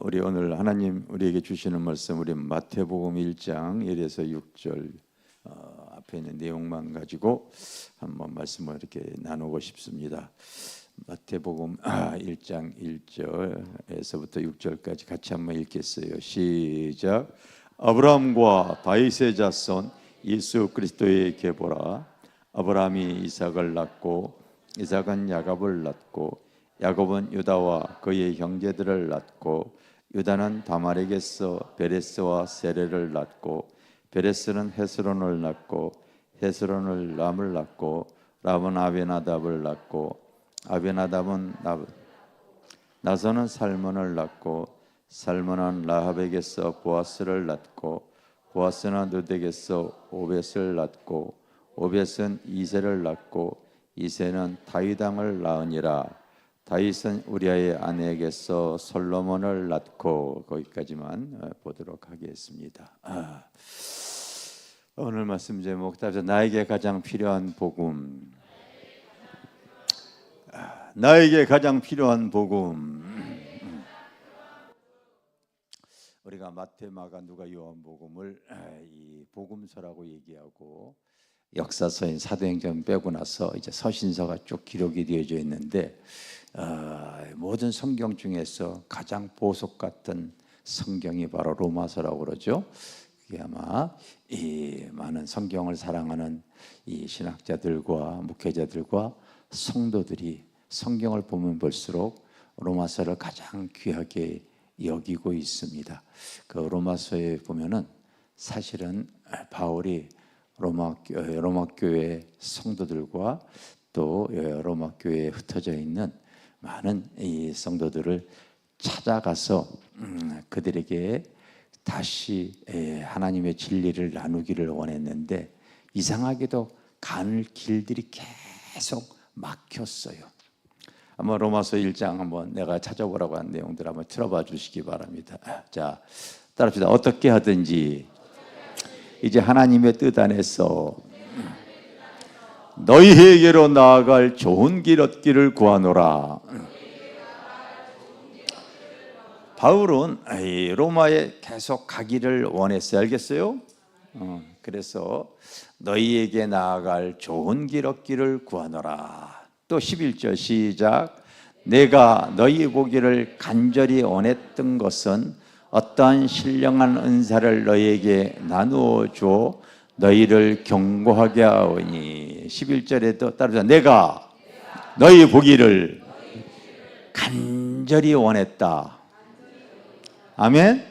우리 오늘 하나님 우리에게 주시는 말씀, 우리 마태복음 1장 1에서 6절 앞에 있는 내용만 가지고 한번 말씀을 이렇게 나누고 싶습니다. 마태복음 1장 1절에서부터 6절까지 같이 한번 읽겠어요. 시작. 아브라함과 다윗의 자손 예수 그리스도에게 보라. 아브라함이 이삭을 낳고 이삭은 야곱을 낳고 야곱은 유다와 그의 형제들을 낳고 유다는 다말에게서 베레스와 세레를 낳고 베레스는 헤스론을 낳고 헤스론은 람을 낳고 람은 아벤아답을 낳고 아벤아답은 나선은 살몬을 낳고 살몬은 라합에게서 보아스를 낳고 보아스는 룻에게서 오벳을 낳고 오벳은 이새를 낳고 이새는 다윗 왕을 낳으니라. 다윗은 우리아의 아내에게서 솔로몬을 낳고, 거기까지만 보도록 하겠습니다. 오늘 말씀 제목, 나에게 가장 필요한 복음. 나에게 가장 필요한 복음. 우리가 마태, 마가, 누가, 요한복음을 이 복음서라고 얘기하고, 역사서인 사도행전 빼고 나서 이제 서신서가 쭉 기록이 되어져 있는데, 모든 성경 중에서 가장 보석 같은 성경이 바로 로마서라고 그러죠. 그게 아마 이 많은 성경을 사랑하는 이 신학자들과 목회자들과 성도들이 성경을 보면 볼수록 로마서를 가장 귀하게 여기고 있습니다. 그 로마서에 보면은 사실은 바울이 로마 교회 성도들과 또 로마 교회에 흩어져 있는 많은 이 성도들을 찾아가서 그들에게 다시 하나님의 진리를 나누기를 원했는데, 이상하게도 가는 길들이 계속 막혔어요. 한번 로마서 1장 한번 내가 찾아보라고 한 내용들 한번 들어봐 주시기 바랍니다. 자, 따라합시다. 어떻게 하든지 이제 하나님의 뜻 안에서 너희에게로 나아갈 좋은 길 얻기를 구하노라. 바울은 로마에 계속 가기를 원했어요. 알겠어요? 그래서 너희에게 나아갈 좋은 길 얻기를 구하노라. 또 11절 시작. 내가 너희 보기를 간절히 원했던 것은 어떠한 신령한 은사를 너희에게 나누어 줘 너희를 경고하게 하오니. 11절에도 따르자. 내가 너희 보기를 간절히 원했다. 아멘.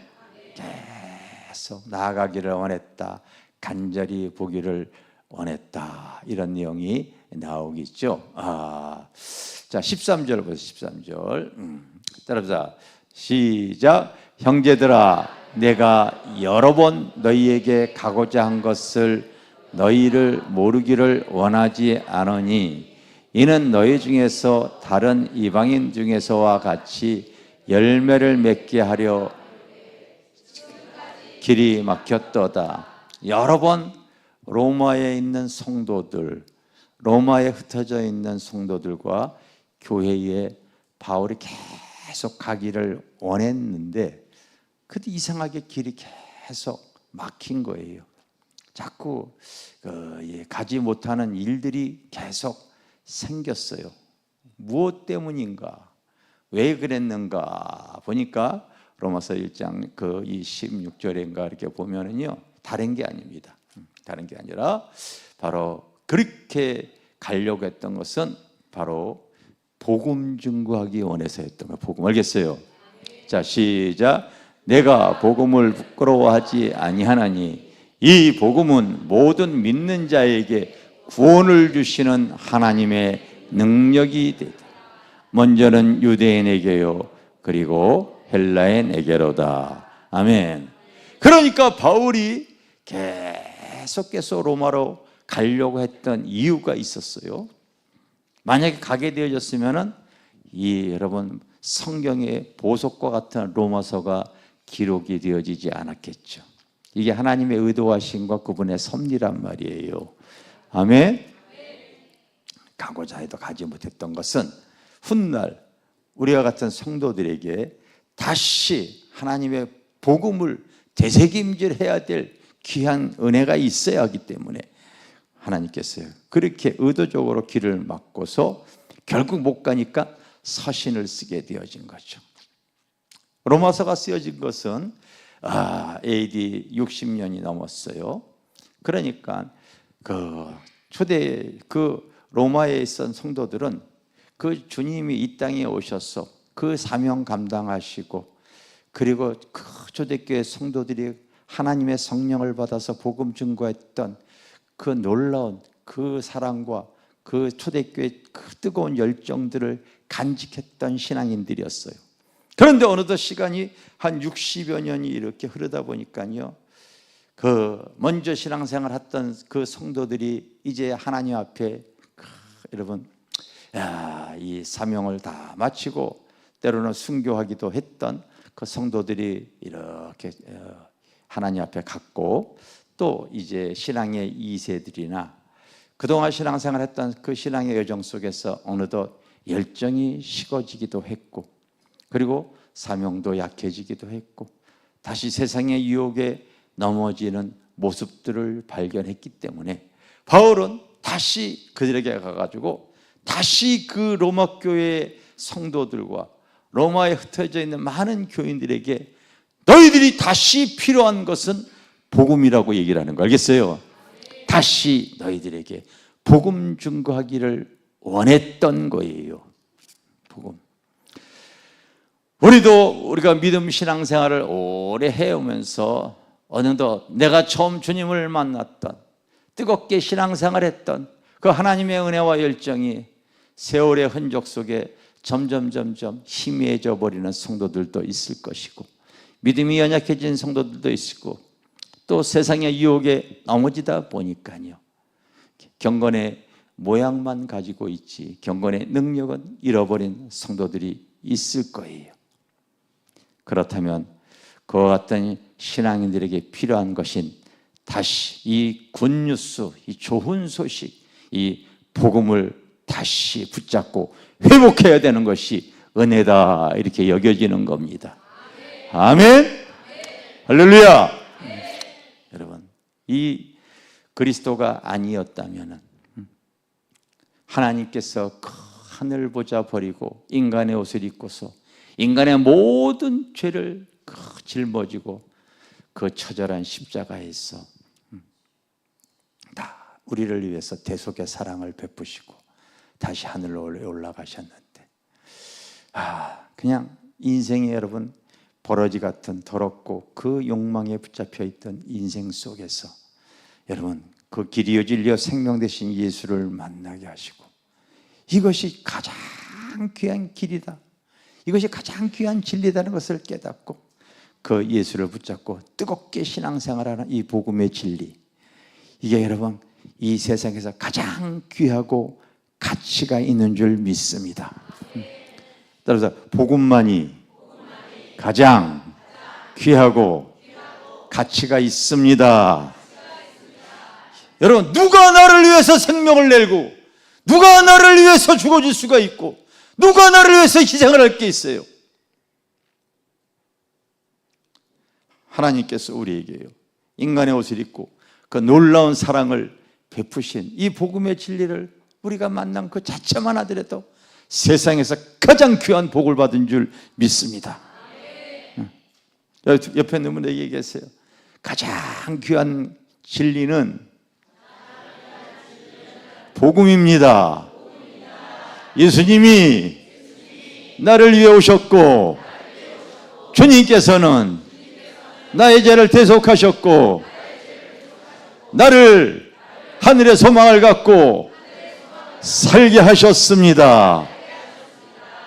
계속 나아가기를 원했다. 간절히 보기를 원했다. 이런 내용이 나오겠죠. 자, 13절 보세요. 13절 따라서 시작. 형제들아, 내가 여러 번 너희에게 가고자 한 것을 너희를 모르기를 원하지 않으니, 이는 너희 중에서 다른 이방인 중에서와 같이 열매를 맺게 하려 길이 막혔도다. 여러 번 로마에 있는 성도들, 로마에 흩어져 있는 성도들과 교회에 바울이 계속 가기를 원했는데, 그때 이상하게 길이 계속 막힌 거예요. 자꾸 가지 못하는 일들이 계속 생겼어요. 무엇 때문인가? 왜 그랬는가? 보니까 로마서 1장 이 16절인가 이렇게 보면은요, 다른 게 아닙니다. 다른 게 아니라 바로 그렇게 가려고 했던 것은 바로 복음 증거하기 원해서였던 거예요. 복음. 알겠어요? 자, 시작. 내가 복음을 부끄러워하지 아니하나니 이 복음은 모든 믿는 자에게 구원을 주시는 하나님의 능력이 되다. 먼저는 유대인에게요, 그리고 헬라인에게로다. 아멘. 그러니까 바울이 계속해서 로마로 가려고 했던 이유가 있었어요. 만약에 가게 되어졌으면은 여러분 성경의 보석과 같은 로마서가 기록이 되어지지 않았겠죠. 이게 하나님의 의도하심과 그분의 섭리란 말이에요. 아멘. 가고자 해도 가지 못했던 것은 훗날 우리와 같은 성도들에게 다시 하나님의 복음을 되새김질해야 될 귀한 은혜가 있어야 하기 때문에 하나님께서요 그렇게 의도적으로 길을 막고서 결국 못 가니까 서신을 쓰게 되어진 거죠. 로마서가 쓰여진 것은 AD 60년이 넘었어요. 그러니까 그 로마에 있던 성도들은 그 주님이 이 땅에 오셔서 그 사명 감당하시고, 그리고 그 초대교회 성도들이 하나님의 성령을 받아서 복음 증거했던 그 놀라운 그 사랑과 그 초대교회의 그 뜨거운 열정들을 간직했던 신앙인들이었어요. 그런데 어느덧 시간이 한 60여 년이 이렇게 흐르다 보니까요, 먼저 신앙생활 했던 그 성도들이 이제 하나님 앞에 여러분 이 사명을 다 마치고 때로는 순교하기도 했던 그 성도들이 이렇게 하나님 앞에 갔고, 또 이제 신앙의 2세들이나 그동안 신앙생활 했던 그 신앙의 여정 속에서 어느덧 열정이 식어지기도 했고, 그리고 사명도 약해지기도 했고, 다시 세상의 유혹에 넘어지는 모습들을 발견했기 때문에 바울은 다시 그들에게 가가지고 다시 그 로마 교회의 성도들과 로마에 흩어져 있는 많은 교인들에게 너희들이 다시 필요한 것은 복음이라고 얘기를 하는 거 알겠어요? 다시 너희들에게 복음 증거하기를 원했던 거예요. 복음. 우리가 믿음 신앙생활을 오래 해오면서 어느덧 내가 처음 주님을 만났던, 뜨겁게 신앙생활했던 그 하나님의 은혜와 열정이 세월의 흔적 속에 점점 희미해져 버리는 성도들도 있을 것이고, 믿음이 연약해진 성도들도 있고, 또 세상의 유혹에 넘어지다 보니까요, 경건의 모양만 가지고 있지 경건의 능력은 잃어버린 성도들이 있을 거예요. 그렇다면 그와 같은 신앙인들에게 필요한 것인 다시 이 굿뉴스, 이 좋은 소식, 이 복음을 다시 붙잡고 회복해야 되는 것이 은혜다, 이렇게 여겨지는 겁니다. 아멘. 할렐루야. 여러분, 이 그리스도가 아니었다면 하나님께서 그 하늘 보좌 버리고 인간의 옷을 입고서 인간의 모든 죄를 짊어지고 그 처절한 십자가에서 다 우리를 위해서 대속의 사랑을 베푸시고 다시 하늘로 올라가셨는데, 그냥 인생에 여러분 버러지 같은 더럽고 그 욕망에 붙잡혀 있던 인생 속에서 여러분 그 길이요 진리요 생명 되신 예수를 만나게 하시고, 이것이 가장 귀한 길이다, 이것이 가장 귀한 진리다는 것을 깨닫고 그 예수를 붙잡고 뜨겁게 신앙생활하는 이 복음의 진리, 이게 여러분 이 세상에서 가장 귀하고 가치가 있는 줄 믿습니다. 따라서 복음만이 가장 귀하고 가치가 있습니다. 여러분, 누가 나를 위해서 생명을 내고, 누가 나를 위해서 죽어줄 수가 있고, 누가 나를 위해서 희생을 할 게 있어요? 하나님께서 우리에게요, 인간의 옷을 입고 그 놀라운 사랑을 베푸신 이 복음의 진리를 우리가 만난 그 자체만 하더라도 세상에서 가장 귀한 복을 받은 줄 믿습니다. 옆에 있는 분에게 얘기하세요. 가장 귀한 진리는 복음입니다. 예수님이 나를 위해 오셨고, 주님께서는 나의 죄를 대속하셨고, 나를 하늘의 소망을 갖고 살게 하셨습니다.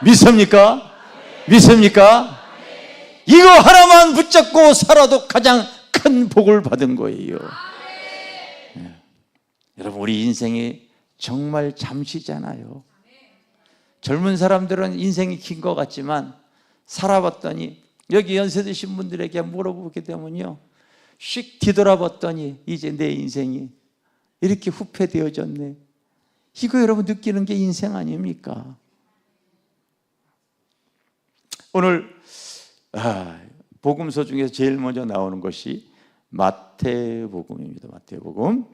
믿습니까? 믿습니까? 이거 하나만 붙잡고 살아도 가장 큰 복을 받은 거예요. 여러분, 우리 인생이 정말 잠시잖아요. 젊은 사람들은 인생이 긴 것 같지만 살아봤더니, 여기 연세 드신 분들에게 물어보게 되면요, 씩 뒤돌아봤더니 이제 내 인생이 이렇게 후패되어졌네. 이거 여러분 느끼는 게 인생 아닙니까? 오늘 복음서 중에서 제일 먼저 나오는 것이 마태복음입니다. 마태복음.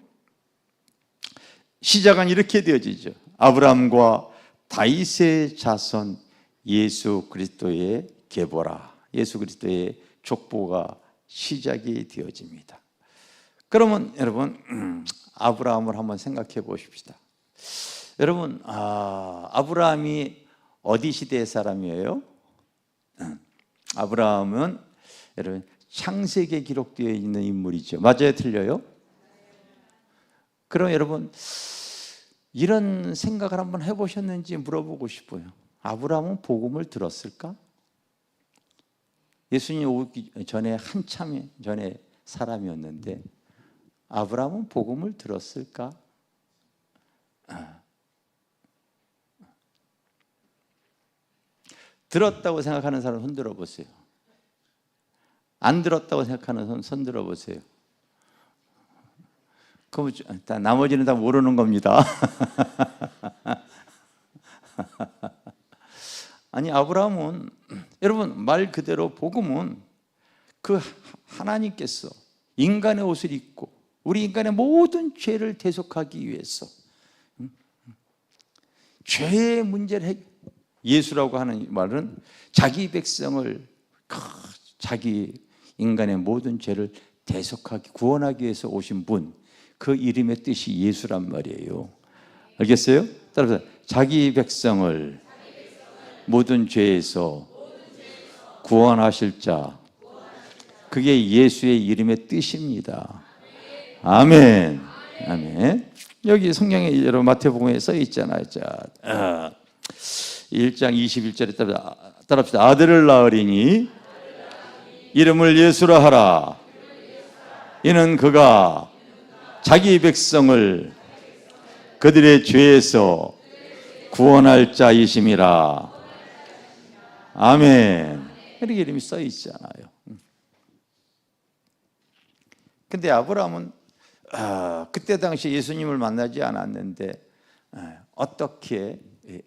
시작은 이렇게 되어지죠. 아브라함과 다윗의 자손 예수 그리스도의 계보라. 예수 그리스도의 족보가 시작이 되어집니다. 그러면 여러분 아브라함을 한번 생각해 보십시다. 여러분 아브라함이 어디 시대의 사람이에요? 아브라함은 여러분 창세기에 기록되어 있는 인물이죠. 맞아요? 틀려요? 그럼 여러분 이런 생각을 한번 해보셨는지 물어보고 싶어요. 아브라함은 복음을 들었을까? 예수님 오기 전에 한참 전에 사람이었는데 아브라함은 복음을 들었을까? 들었다고 생각하는 사람 손 들어보세요. 안 들었다고 생각하는 손 들어보세요. 그럼 나머지는 다 모르는 겁니다. 아니 아브라함은 여러분 말 그대로 복음은 그 하나님께서 인간의 옷을 입고 우리 인간의 모든 죄를 대속하기 위해서 죄의 문제를 예수라고 하는 말은 자기 백성을 자기 인간의 모든 죄를 대속하기 구원하기 위해서 오신 분, 그 이름의 뜻이 예수란 말이에요. 알겠어요? 따라서 자기 백성을 모든 죄에서 구원하실 자, 그게 예수의 이름의 뜻입니다. 아멘. 아멘. 여기 성경에 여러분 마태복음에 써 있잖아요. 자, 1장 21절에 따라합시다. 아들을 낳으리니 이름을 예수라 하라. 이는 그가 자기 백성을 그들의 죄에서 구원할 자이심이라. 아멘. 이렇게 이름이 써 있잖아요. 근데 아브라함은 그때 당시 예수님을 만나지 않았는데 어떻게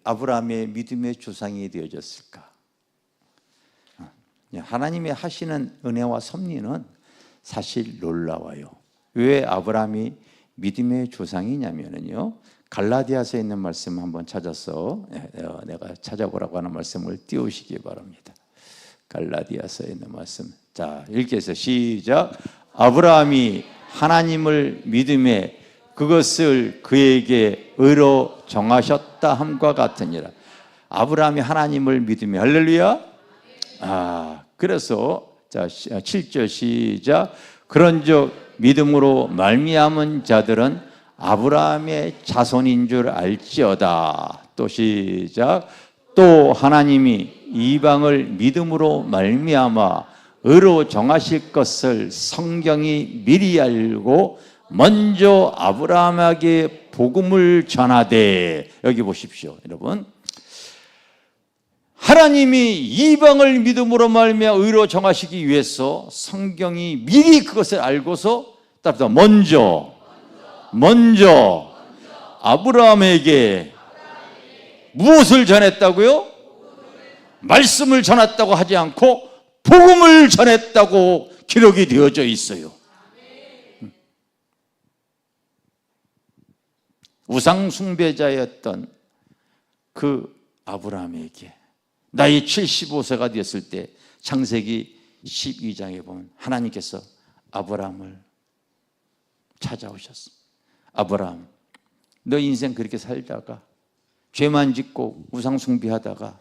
아브라함의 믿음의 조상이 되어졌을까? 하나님이 하시는 은혜와 섭리는 사실 놀라워요. 왜 아브라함이 믿음의 조상이냐면요, 갈라디아서에 있는 말씀 한번 찾아서 내가 찾아보라고 하는 말씀을 띄우시기 바랍니다. 갈라디아서에 있는 말씀. 자, 읽겠어요. 시작. 아브라함이 하나님을 믿음에 그것을 그에게 의로 정하셨다 함과 같으니라. 아브라함이 하나님을 믿음에 할렐루야. 그래서 자 7절 시작. 그런즉 믿음으로 말미암은 자들은 아브라함의 자손인 줄 알지어다. 또 시작. 또 하나님이 이방을 믿음으로 말미암아 의로 정하실 것을 성경이 미리 알고 먼저 아브라함에게 복음을 전하되. 여기 보십시오 여러분, 하나님이 이방을 믿음으로 말미암아 의로 정하시기 위해서 성경이 미리 그것을 알고서 먼저 아브라함에게 무엇을 전했다고요? 말씀을 전했다고 하지 않고 복음을 전했다고 기록이 되어져 있어요. 우상 숭배자였던 그 아브라함에게 나이 75세가 되었을 때 창세기 12장에 보면 하나님께서 아브라함을 찾아오셨어. 아브라함, 너 인생 그렇게 살다가 죄만 짓고 우상 숭배하다가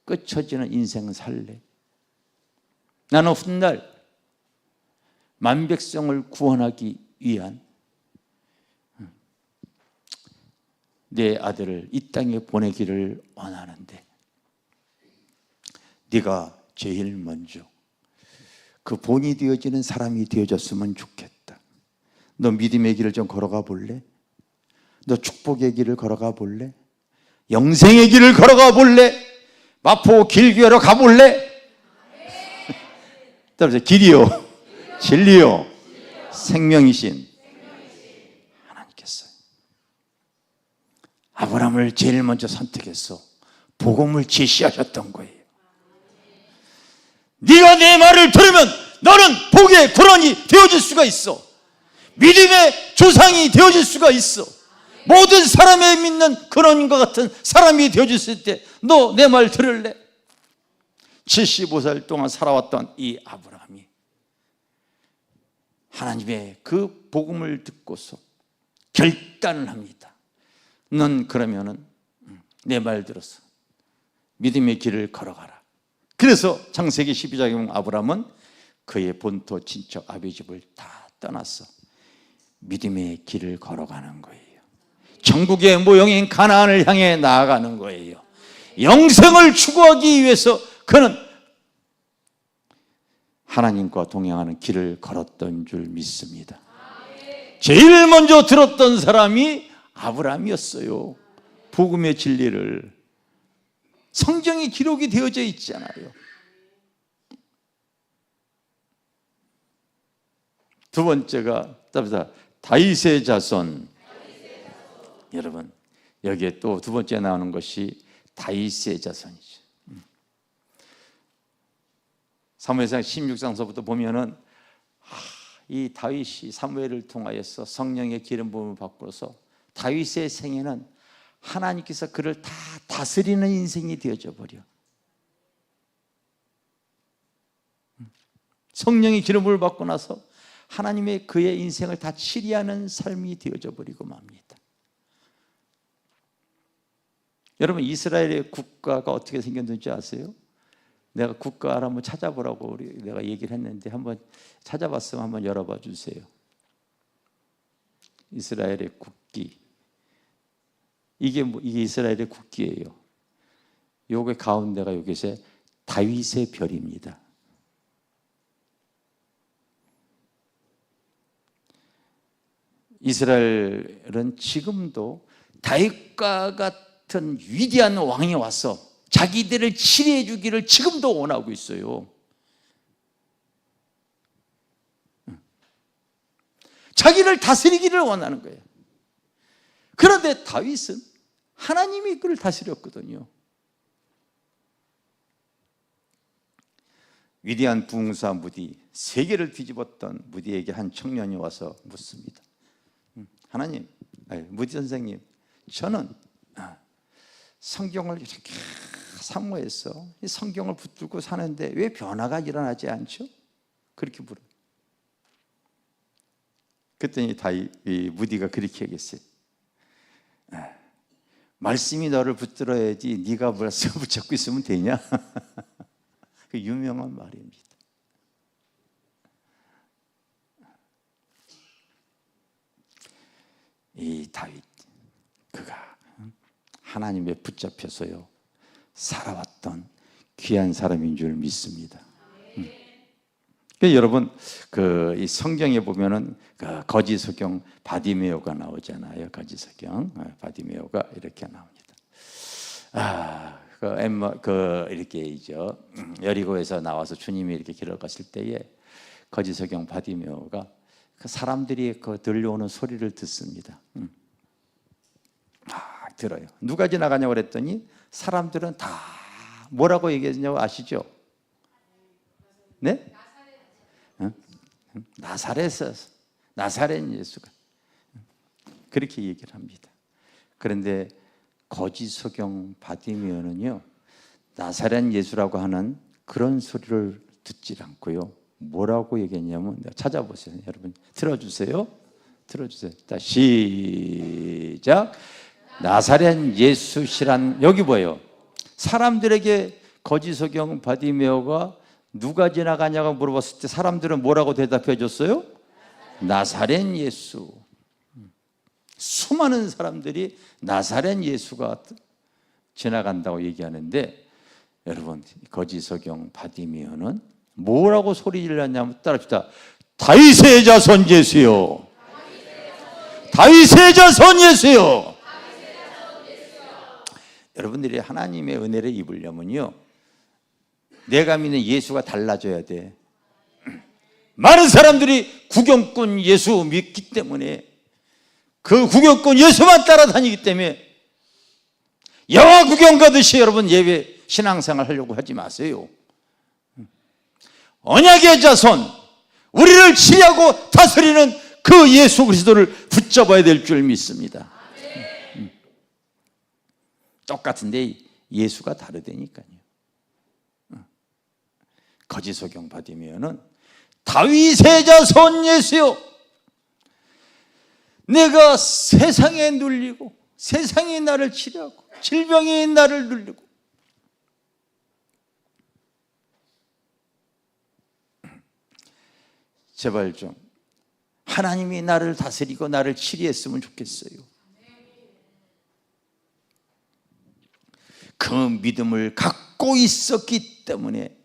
끝처지는 인생은 살래? 나는 훗날 만백성을 구원하기 위한 내 아들을 이 땅에 보내기를 원하는데 네가 제일 먼저 그 본이 되어지는 사람이 되어졌으면 좋겠다. 너 믿음의 길을 좀 걸어가 볼래? 너 축복의 길을 걸어가 볼래? 영생의 길을 걸어가 볼래? 마포 길교회로 가볼래? 따라서 길이요, 진리요, 생명이신 하나님께서 아브라함을 제일 먼저 선택해서 복음을 제시하셨던 거예요. 네가 내 말을 들으면 너는 복의 근원이 되어질 수가 있어. 믿음의 조상이 되어질 수가 있어. 모든 사람의 믿는 근원과 같은 사람이 되어졌을 때 너 내 말 들을래? 75살 동안 살아왔던 이 아브라함이 하나님의 그 복음을 듣고서 결단을 합니다. 넌 그러면은 내 말 들어서 믿음의 길을 걸어가라. 그래서 창세기 12장에 보면 아브라함은 그의 본토 친척 아비 집을 다 떠났어. 믿음의 길을 걸어가는 거예요. 천국의 모형인 가나안을 향해 나아가는 거예요. 영생을 추구하기 위해서 그는 하나님과 동행하는 길을 걸었던 줄 믿습니다. 제일 먼저 들었던 사람이 아브라함이었어요. 복음의 진리를. 성경이 기록이 되어져 있잖아요. 두 번째가 다윗의 자손. 여러분, 여기에 또 두 번째 나오는 것이 다윗의 자손이죠. 사무엘상 16장서부터 보면은 이 다윗이 사무엘을 통하여서 성령의 기름 부음을 받고서 다윗의 생애는 하나님께서 그를 다 다스리는 인생이 되어져 버려. 성령의 기름을 받고 나서 하나님의 그의 인생을 다 치리하는 삶이 되어져 버리고 맙니다. 여러분, 이스라엘의 국가가 어떻게 생겼는지 아세요? 내가 국가를 한번 찾아보라고 내가 얘기를 했는데 한번 찾아봤으면 한번 열어봐 주세요. 이스라엘의 국기. 이게 이스라엘의 국기예요. 요게 가운데가 여기서 다윗의 별입니다. 이스라엘은 지금도 다윗과 같은 위대한 왕이 와서 자기들을 치리해 주기를 지금도 원하고 있어요. 자기를 다스리기를 원하는 거예요. 그런데 다윗은 하나님이 그를 다스렸거든요. 위대한 부흥사 무디, 세계를 뒤집었던 무디에게 한 청년이 와서 묻습니다. 하나님, 무디 선생님, 저는 성경을 이렇게 사모해서 이 성경을 붙들고 사는데 왜 변화가 일어나지 않죠? 그렇게 물어요. 그랬더니 이 무디가 그렇게 얘기했어요. 말씀이 너를 붙들어야지 네가 말씀 붙잡고 있으면 되냐? 그 유명한 말입니다. 이 다윗, 그가 하나님에 붙잡혀서요 살아왔던 귀한 사람인 줄 믿습니다. 여러분, 이 성경에 보면은 그 거지 소경 바디메오가 나오잖아요. 거지 소경 바디메오가 이렇게 나옵니다. 이렇게죠. 여리고에서 나와서 주님이 이렇게 길을 갔을 때에 거지 소경 바디메오가 그 사람들이 그 들려오는 소리를 듣습니다. 들어요. 누가 지나가냐고 그랬더니 사람들은 다 뭐라고 얘기했냐고 아시죠? 네? 나사렛 예수가 그렇게 얘기를 합니다. 그런데 거짓 소경 바디메오는요 나사렛 예수라고 하는 그런 소리를 듣질 않고요 뭐라고 얘기했냐면 찾아보세요. 여러분 들어주세요. 자, 시작. 나사렛 예수시란, 여기 뭐예요? 사람들에게 거짓 소경 바디메오가 누가 지나가냐고 물어봤을 때 사람들은 뭐라고 대답해 줬어요? 나사렛 예수. 수많은 사람들이 나사렛 예수가 지나간다고 얘기하는데, 여러분 거짓 소경 바디메오는 뭐라고 소리 질렀냐면 따라합시다. 다윗의 자손 예수요. 다윗의 자손 예수요. 여러분들이 하나님의 은혜를 입으려면요 내가 믿는 예수가 달라져야 돼. 많은 사람들이 구경꾼 예수 믿기 때문에, 그 구경꾼 예수만 따라다니기 때문에 영화 구경 가듯이 여러분 예배 신앙생활 하려고 하지 마세요. 언약의 자손, 우리를 치리하고 다스리는 그 예수 그리스도를 붙잡아야 될 줄 믿습니다. 똑같은데 예수가 다르다니까요. 거짓 소경 받으면은 다윗의 자손 예수여, 내가 세상에 눌리고 세상이 나를 치료하고 질병이 나를 눌리고 제발 좀 하나님이 나를 다스리고 나를 치리했으면 좋겠어요. 그 믿음을 갖고 있었기 때문에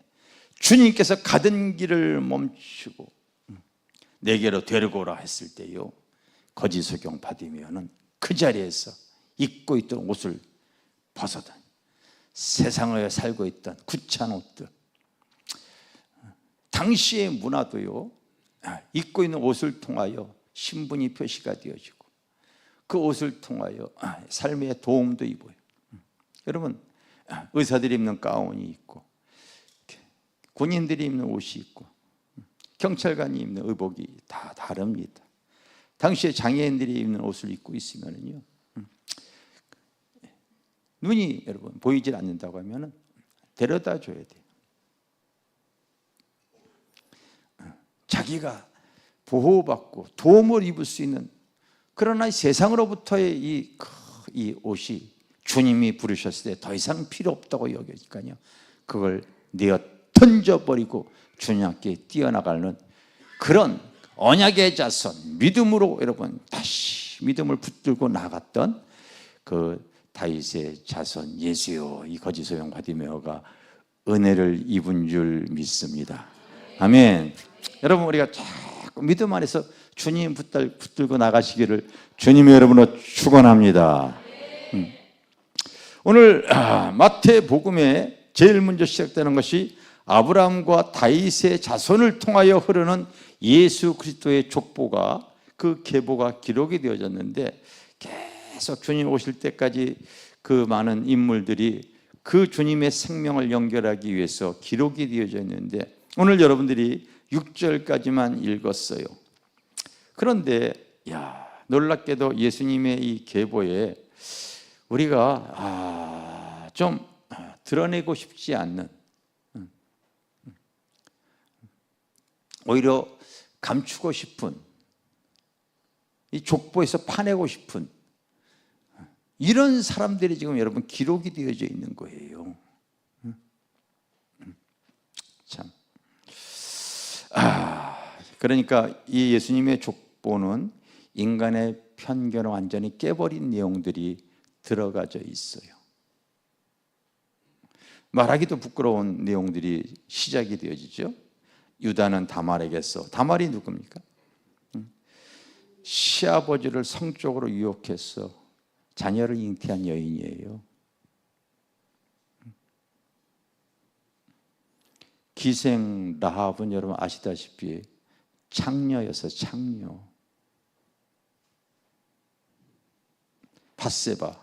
주님께서 가던 길을 멈추고 내게로 데리고 오라 했을 때요, 거짓 소경 받으면은 그 자리에서 입고 있던 옷을 벗어다 세상에 살고 있던 구찬 옷들, 당시의 문화도요, 입고 있는 옷을 통하여 신분이 표시가 되어지고 그 옷을 통하여 삶의 도움도 입어요. 여러분, 의사들이 입는 가운이 있고 군인들이 입는 옷이 있고 경찰관이 입는 의복이 다 다릅니다. 당시에 장애인들이 입는 옷을 입고 있으면요, 눈이 여러분 보이질 않는다고 하면 데려다 줘야 돼요. 자기가 보호받고 도움을 입을 수 있는, 그러나 세상으로부터의 이 옷이 주님이 부르셨을 때 더 이상 필요 없다고 여기니까요, 그걸 내어 던져버리고 주님께 뛰어나가는 그런 언약의 자손, 믿음으로 여러분 다시 믿음을 붙들고 나갔던 그 다윗의 자손 예수요, 이 거짓 소경 바디메오가 은혜를 입은 줄 믿습니다. 아멘. 여러분, 우리가 자꾸 믿음 안에서 주님 붙들고 나가시기를 주님의 여러분으로 축원합니다. 오늘 마태복음에 제일 먼저 시작되는 것이 아브라함과 다윗의 자손을 통하여 흐르는 예수 그리스도의 족보가, 그 계보가 기록이 되어졌는데, 계속 주님 오실 때까지 그 많은 인물들이 그 주님의 생명을 연결하기 위해서 기록이 되어져 있는데, 오늘 여러분들이 6절까지만 읽었어요. 그런데 놀랍게도 예수님의 이 계보에 우리가 좀 드러내고 싶지 않는, 오히려 감추고 싶은, 이 족보에서 파내고 싶은 이런 사람들이 지금 여러분 기록이 되어져 있는 거예요. 참. 그러니까 이 예수님의 족보는 인간의 편견을 완전히 깨버린 내용들이 들어가져 있어요. 말하기도 부끄러운 내용들이 시작이 되어지죠. 유다는 다말에게서, 다말이 누굽니까? 시아버지를 성적으로 유혹해서 자녀를 잉태한 여인이에요. 기생 라합은 여러분 아시다시피 창녀여서 창녀. 밧세바,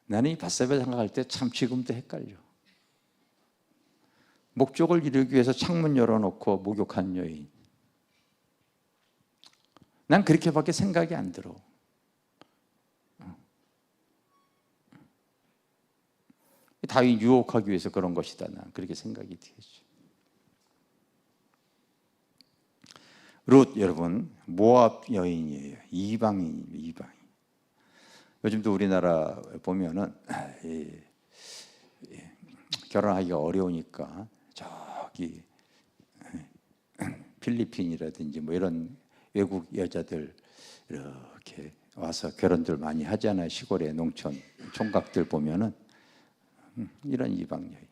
나는 이 밧세바 생각할 때 참 지금도 헷갈려. 목적을 이루기 위해서 창문 열어놓고 목욕한 여인. 난 그렇게밖에 생각이 안 들어. 다윗 유혹하기 위해서 그런 것이다, 난 그렇게 생각이 되죠. 룻, 여러분 모압 여인이에요. 이방인입니다. 이방인. 요즘도 우리나라 보면은 결혼하기가 어려우니까 저기 필리핀이라든지 뭐 이런 외국 여자들 이렇게 와서 결혼들 많이 하잖아요. 시골의 농촌 총각들 보면은 이런 이방 여인.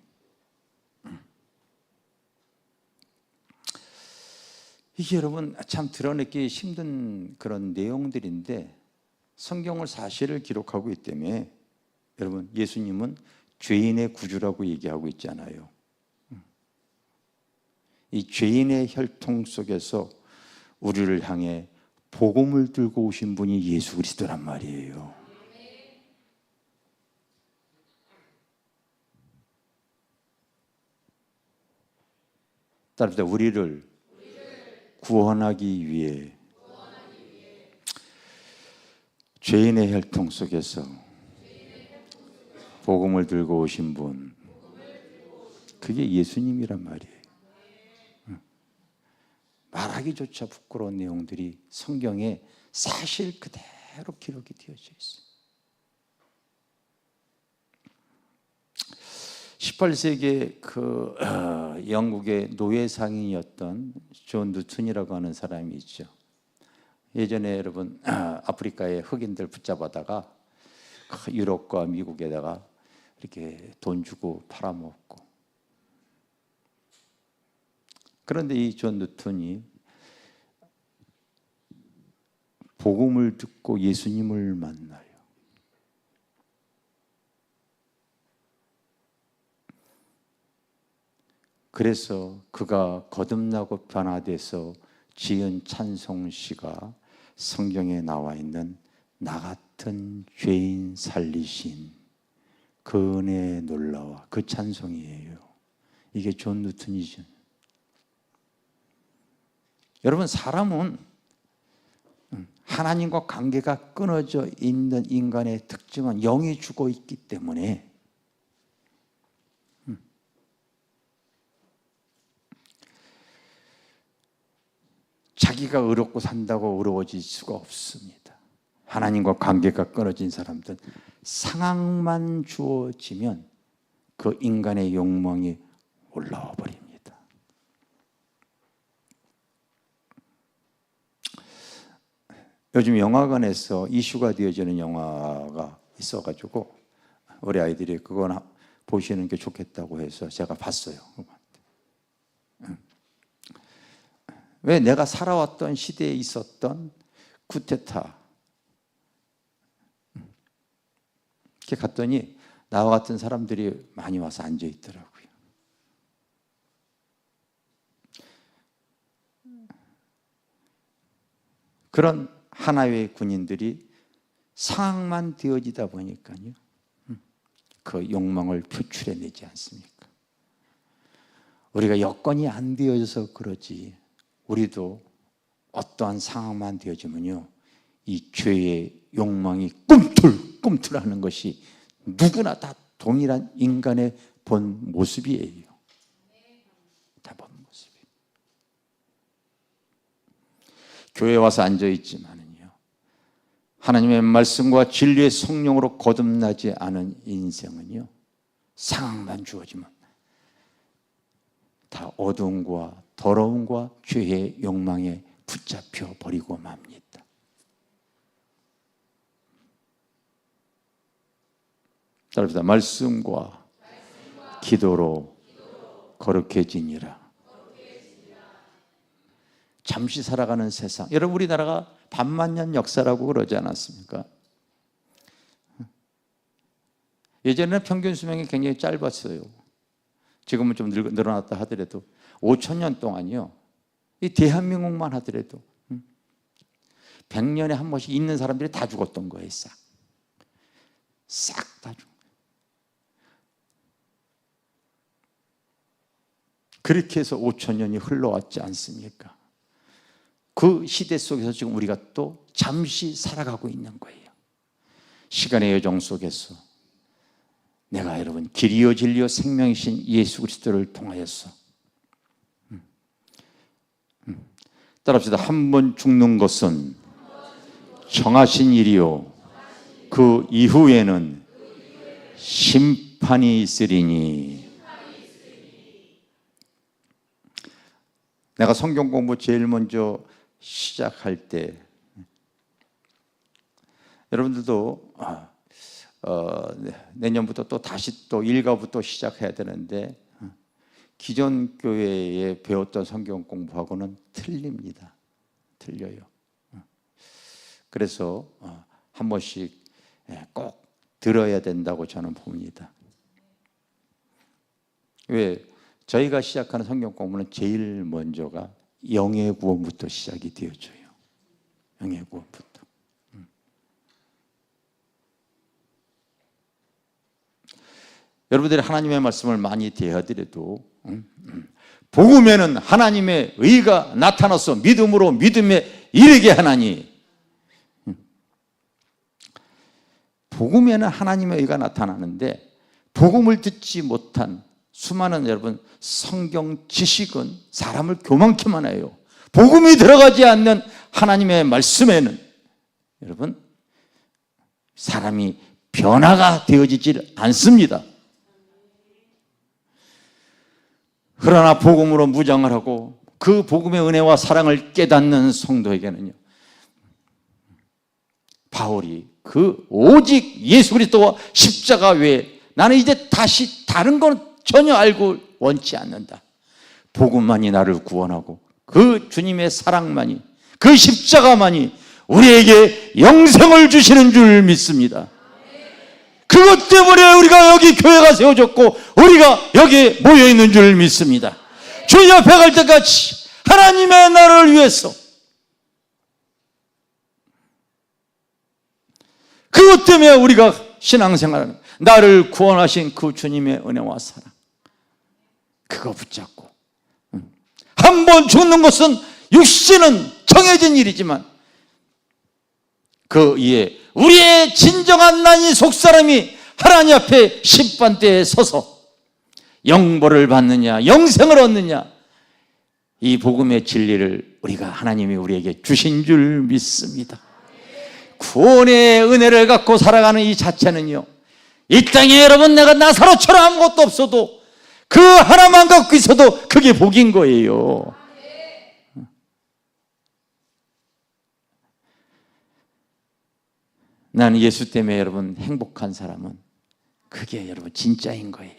이게 여러분 참 드러내기 힘든 그런 내용들인데, 성경을 사실을 기록하고 있기 때문에 여러분, 예수님은 죄인의 구주라고 얘기하고 있잖아요. 이 죄인의 혈통 속에서 우리를 향해 복음을 들고 오신 분이 예수 그리스도란 말이에요. 따라서 우리를 구원하기 위해 죄인의 혈통 속에서 복음을 들고 오신 분, 그게 예수님이란 말이에요. 말하기조차 부끄러운 내용들이 성경에 사실 그대로 기록이 되어져 있어요. 18세기에 영국의 노예 상인이었던 존 누튼이라고 하는 사람이 있죠. 예전에 여러분 아프리카의 흑인들 붙잡아다가 유럽과 미국에다가 이렇게 돈 주고 팔아먹고, 그런데 이 존 누튼이 복음을 듣고 예수님을 만나요. 그래서 그가 거듭나고 변화돼서 지은 찬송시가 성경에 나와 있는 나 같은 죄인 살리신 그 은혜의 놀라와 그 찬송이에요. 이게 존 누튼이죠. 여러분, 사람은 하나님과 관계가 끊어져 있는 인간의 특징은 영이 죽어 있기 때문에 자기가 의롭고 산다고 의로워질 수가 없습니다. 하나님과 관계가 끊어진 사람들은 상황만 주어지면 그 인간의 욕망이 올라와 버립니다. 요즘 영화관에서 이슈가 되어지는 영화가 있어가지고 우리 아이들이 그거나 보시는 게 좋겠다고 해서 제가 봤어요. 왜 내가 살아왔던 시대에 있었던 쿠데타, 이렇게 갔더니 나와 같은 사람들이 많이 와서 앉아 있더라고요. 그런 하나의 군인들이 상황만 되어지다 보니까요, 그 욕망을 표출해내지 않습니까? 우리가 여건이 안 되어져서 그러지, 우리도 어떠한 상황만 되어지면요, 이 죄의 욕망이 꿈틀꿈틀하는 것이 누구나 다 동일한 인간의 본 모습이에요. 다 본 모습이에요. 교회에 와서 앉아있지만은요, 하나님의 말씀과 진리의 성령으로 거듭나지 않은 인생은요, 상황만 주어지면 다 어두움과 더러움과 죄의 욕망에 붙잡혀 버리고 맙니다. 따라합시다. 말씀과 기도로 거룩해지니라. 잠시 살아가는 세상. 여러분, 우리나라가 반만년 역사라고 그러지 않았습니까? 예전에는 평균 수명이 굉장히 짧았어요. 지금은 좀 늘어났다 하더라도 5,000년 동안요, 이 대한민국만 하더라도 100년에 한 번씩 있는 사람들이 다 죽었던 거예요. 싹 다 죽은 거예요. 그렇게 해서 5,000년이 흘러왔지 않습니까? 그 시대 속에서 지금 우리가 또 잠시 살아가고 있는 거예요. 시간의 여정 속에서 내가 여러분 길이요 진리요 생명이신 예수 그리스도를 통하여서 따라합시다. 한 번 죽는 것은 정하신 일이요 그 이후에는 심판이 있으리니. 내가 성경 공부 제일 먼저 시작할 때 여러분들도 내년부터 또 다시 또 일과부터 시작해야 되는데 기존 교회에 배웠던 성경 공부하고는 틀립니다. 틀려요. 그래서 한 번씩 꼭 들어야 된다고 저는 봅니다. 왜? 저희가 시작하는 성경 공부는 제일 먼저가 영의 구원부터 시작이 되어져요. 영의 구원부터. 여러분들이 하나님의 말씀을 많이 대하더라도 복음에는 하나님의 의가 나타나서 믿음으로 믿음에 이르게 하나니. 복음에는 하나님의 의가 나타나는데 복음을 듣지 못한 수많은 여러분 성경 지식은 사람을 교만케만 해요. 복음이 들어가지 않는 하나님의 말씀에는 여러분 사람이 변화가 되어지질 않습니다. 그러나 복음으로 무장을 하고 그 복음의 은혜와 사랑을 깨닫는 성도에게는요, 바울이 그 오직 예수 그리스도와 십자가 외에 나는 이제 다시 다른 건 전혀 알고 원치 않는다. 복음만이 나를 구원하고 그 주님의 사랑만이, 그 십자가만이 우리에게 영생을 주시는 줄 믿습니다. 그것 때문에 우리가 여기 교회가 세워졌고 우리가 여기 모여있는 줄 믿습니다. 주님 앞에 갈 때까지 하나님의 나라를 위해서, 그것 때문에 우리가 신앙생활하는, 나를 구원하신 그 주님의 은혜와 사랑, 그거 붙잡고, 한 번 죽는 것은 육신은 정해진 일이지만 그 이에 우리의 진정한 난이 속사람이 하나님 앞에 심판대에 서서 영벌을 받느냐 영생을 얻느냐, 이 복음의 진리를 우리가 하나님이 우리에게 주신 줄 믿습니다. 구원의 은혜를 갖고 살아가는 이 자체는요, 이 땅에 여러분 내가 나사로처럼 아무것도 없어도 그 하나만 갖고 있어도 그게 복인 거예요. 나는 예수 때문에 여러분 행복한 사람은 그게 여러분 진짜인 거예요.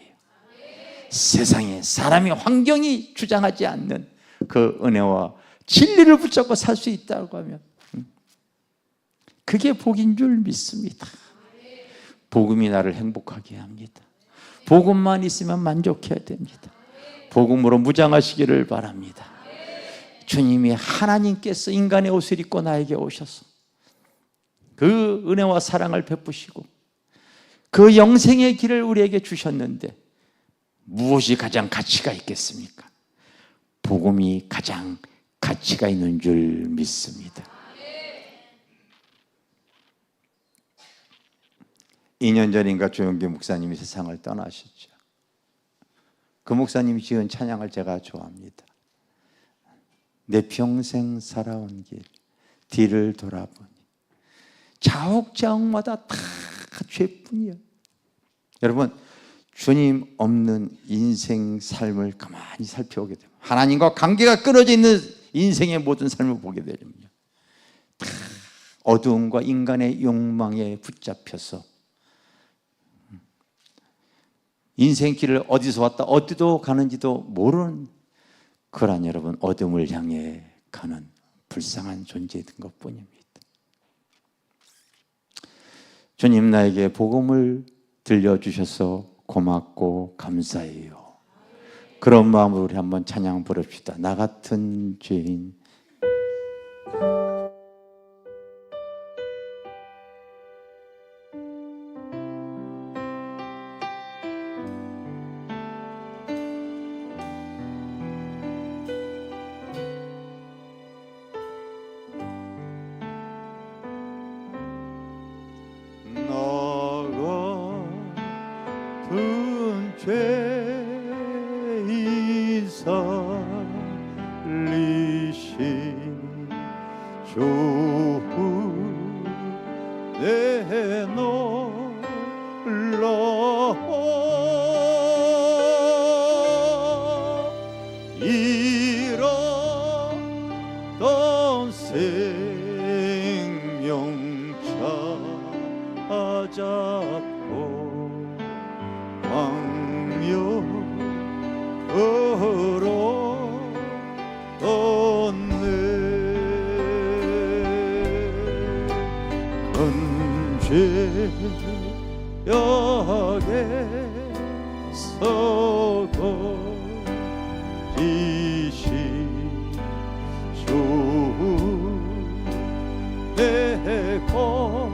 세상에 사람이 환경이 주장하지 않는 그 은혜와 진리를 붙잡고 살 수 있다고 하면 그게 복인 줄 믿습니다. 복음이 나를 행복하게 합니다. 복음만 있으면 만족해야 됩니다. 복음으로 무장하시기를 바랍니다. 주님이 하나님께서 인간의 옷을 입고 나에게 오셔서 그 은혜와 사랑을 베푸시고 그 영생의 길을 우리에게 주셨는데 무엇이 가장 가치가 있겠습니까? 복음이 가장 가치가 있는 줄 믿습니다. 2년 전인가 조영기 목사님이 세상을 떠나셨죠. 그 목사님이 지은 찬양을 제가 좋아합니다. 내 평생 살아온 길 뒤를 돌아보니 자옥자옥마다 다 죄뿐이야. 여러분, 주님 없는 인생 삶을 가만히 살펴보게 되면, 하나님과 관계가 끊어져 있는 인생의 모든 삶을 보게 되면 다 어두움과 인간의 욕망에 붙잡혀서 인생 길을 어디서 왔다 어디로 가는지도 모르는 그런 여러분 어둠을 향해 가는 불쌍한 존재인 것뿐입니다. 주님, 나에게 복음을 들려주셔서 고맙고 감사해요. 그런 마음으로 우리 한번 찬양 부릅시다. 나 같은 죄인. 죄인 살리신 주 내놀라워 잃었던 생명 찾았고 광야로 떴네. 근죄역에서 거지신 주 내 고마워.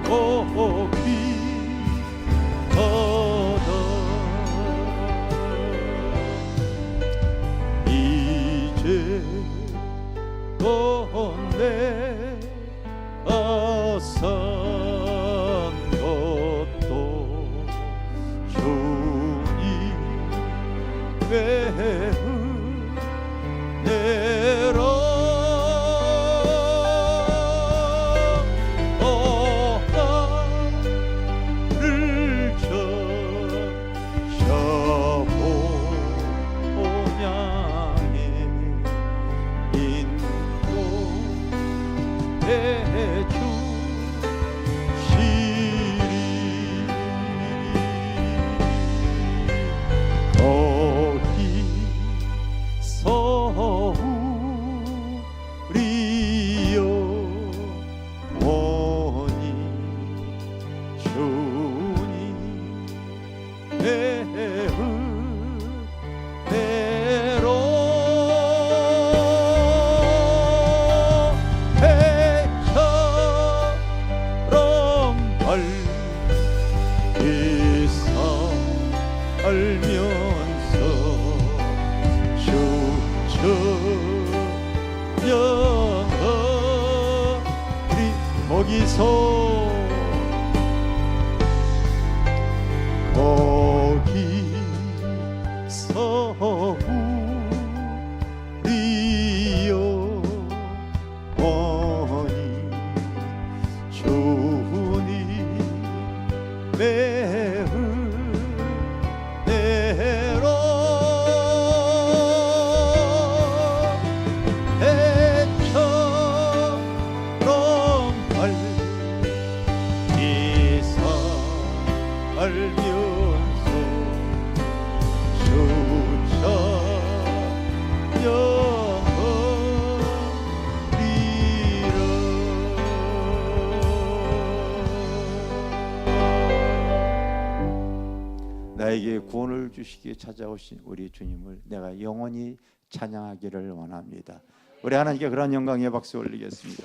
고귀하다. 이제 또 내가 산 것도 주님 은혜라. 나를 저샤보냐에 인도 해주시리. 거기서 우리여 원히 주님 내 은혜로 배처럼 밝게 살면서 주천년허리. 거기서 우리여 원히 주님 내 은혜로 배처럼 밝게 살면서 나에게 구원을 주시기에 찾아오신 우리 주님을 내가 영원히 찬양하기를 원합니다. 우리 하나님께 그런 영광의 박수 올리겠습니다.